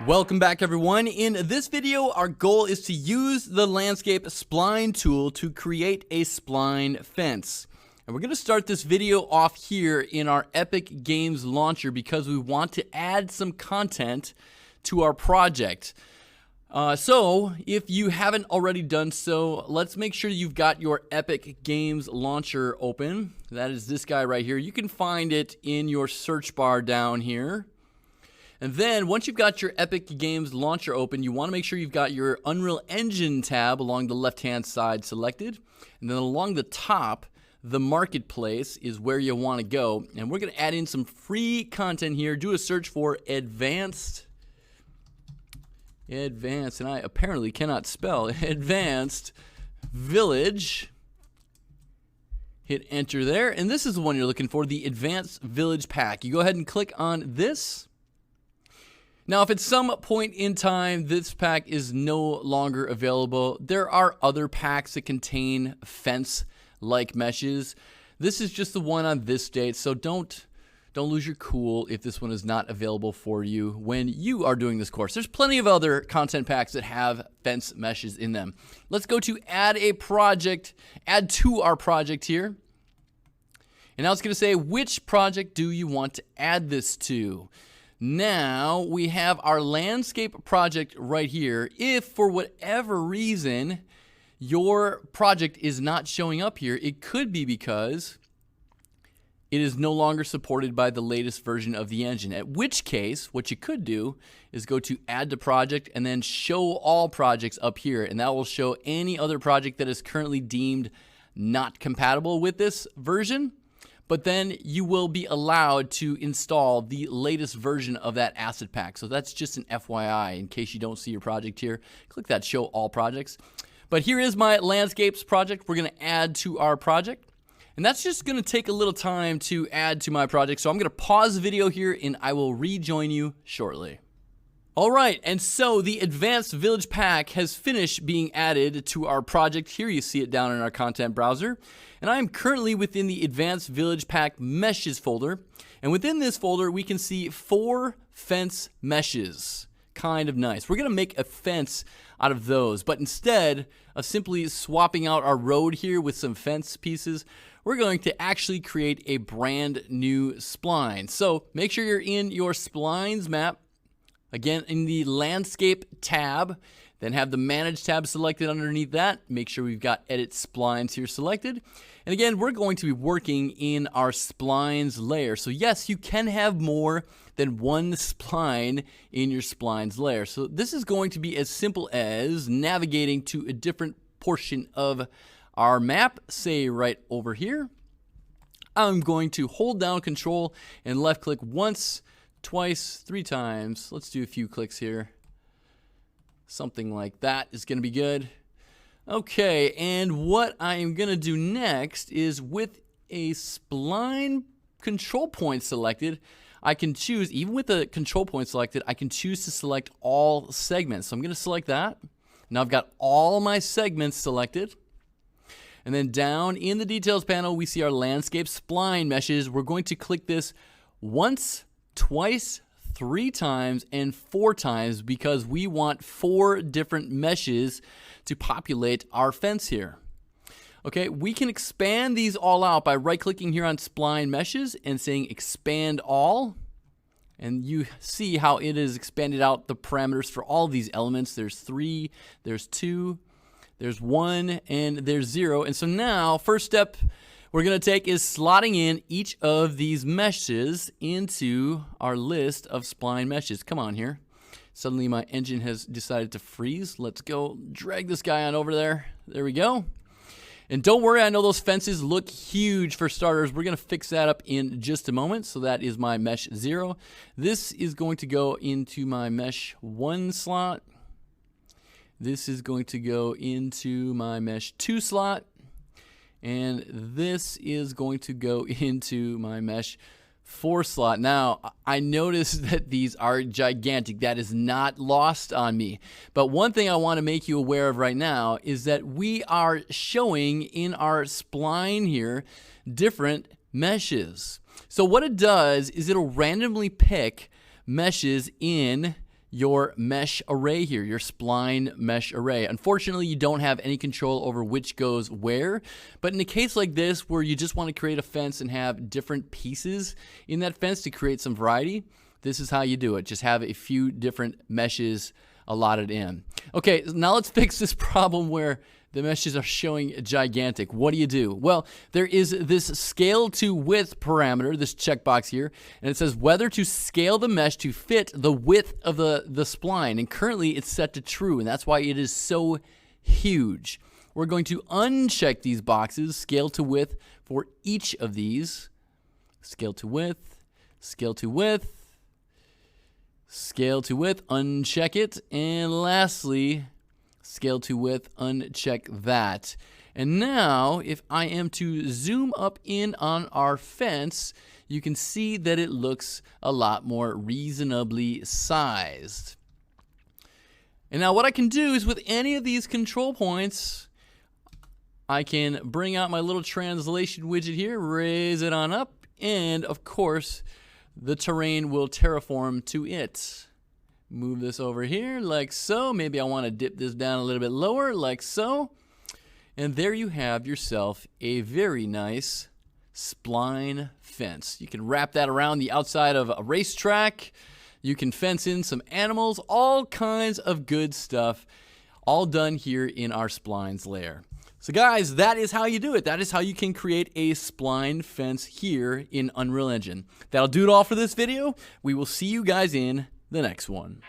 Welcome back, everyone. In this video, our goal is to use the landscape spline tool to create a spline fence. And we're going to start this video off here in our Epic Games launcher because we want to add some content to our project. So if you haven't already done so, let's make sure you've got your Epic Games launcher open. That is this guy right here. You can find it in your search bar down here. And then once you've got your Epic Games launcher open, you want to make sure you've got your Unreal Engine tab along the left-hand side selected. And then along the top, the marketplace is where you want to go. And we're going to add in some free content here. Do a search for advanced, and I apparently cannot spell, advanced village. Hit enter there. And this is the one you're looking for, the advanced village pack. You go ahead and click on this. Now, if at some point in time this pack is no longer available, there are other packs that contain fence-like meshes. This is just the one on this date, so don't lose your cool if this one is not available for you when you are doing this course. There's plenty of other content packs that have fence meshes in them. Let's go to add a project, add to our project here. And now it's going to say, which project do you want to add this to? Now we have our landscape project right here. If for whatever reason your project is not showing up here, it could be because it is no longer supported by the latest version of the engine. At which case, what you could do is go to add to project and then show all projects up here. And that will show any other project that is currently deemed not compatible with this version. But then you will be allowed to install the latest version of that asset pack. So that's just an FYI in case you don't see your project here. Click that show all projects. But here is my landscapes project we're going to add to our project. And that's just going to take a little time to add to my project. So I'm going to pause the video here and I will rejoin you shortly. All right, and so the Advanced Village Pack has finished being added to our project. Here you see it down in our content browser. And I am currently within the Advanced Village Pack Meshes folder. And within this folder, we can see 4 fence meshes. Kind of nice. We're going to make a fence out of those. But instead of simply swapping out our road here with some fence pieces, we're going to actually create a brand new spline. So make sure you're in your splines map. Again, in the landscape tab, then have the manage tab selected underneath that. Make sure we've got edit splines here selected. And again, we're going to be working in our splines layer. So yes, you can have more than one spline in your splines layer. So this is going to be as simple as navigating to a different portion of our map, say right over here. I'm going to hold down Control and left click once, twice, 3 times. Let's do a few clicks here. Something like that is going to be good. Okay, and what I am going to do next is with a spline control point selected, I can choose, even with the control point selected, I can choose to select all segments. So I'm going to select that. Now I've got all my segments selected. And then down in the details panel, we see our landscape spline meshes. We're going to click this once, twice, 3 times, and 4 times because we want 4 different meshes to populate our fence here. Okay, we can expand these all out by right-clicking here on spline meshes and saying expand all. And you see how it has expanded out the parameters for all of these elements. There's 3, there's 2, there's 1, and there's 0. And so now, first step we're going to take is slotting in each of these meshes into our list of spline meshes. Come on here. Suddenly my engine has decided to freeze. Let's go drag this guy on over there. There we go. And don't worry, I know those fences look huge for starters. We're going to fix that up in just a moment. So that is my mesh 0. This is going to go into my mesh 1 slot. This is going to go into my mesh 2 slot. And this is going to go into my mesh 4 slot. Now, I noticed that these are gigantic. That is not lost on me. But one thing I want to make you aware of right now is that we are showing in our spline here different meshes. So what it does is it'll randomly pick meshes in your mesh array here, your spline mesh array. Unfortunately, you don't have any control over which goes where, but in a case like this where you just want to create a fence and have different pieces in that fence to create some variety, this is how you do it. Just have a few different meshes allotted in. Okay, now let's fix this problem where the meshes are showing gigantic. What do you do? Well, there is this scale to width parameter, this checkbox here, and it says whether to scale the mesh to fit the width of the spline. And currently it's set to true, and that's why it is so huge. We're going to uncheck these boxes, scale to width for each of these. Scale to width, scale to width, scale to width, uncheck it, and lastly, scale to width, uncheck that. And now, if I am to zoom up in on our fence, you can see that it looks a lot more reasonably sized. And now what I can do is with any of these control points, I can bring out my little translation widget here, raise it on up, and of course, the terrain will terraform to it. Move this over here like so. Maybe I want to dip this down a little bit lower like so. And there you have yourself a very nice spline fence. You can wrap that around the outside of a racetrack. You can fence in some animals, all kinds of good stuff, all done here in our splines layer. So guys, that is how you do it. That is how you can create a spline fence here in Unreal Engine. That'll do it all for this video. We will see you guys in the next one.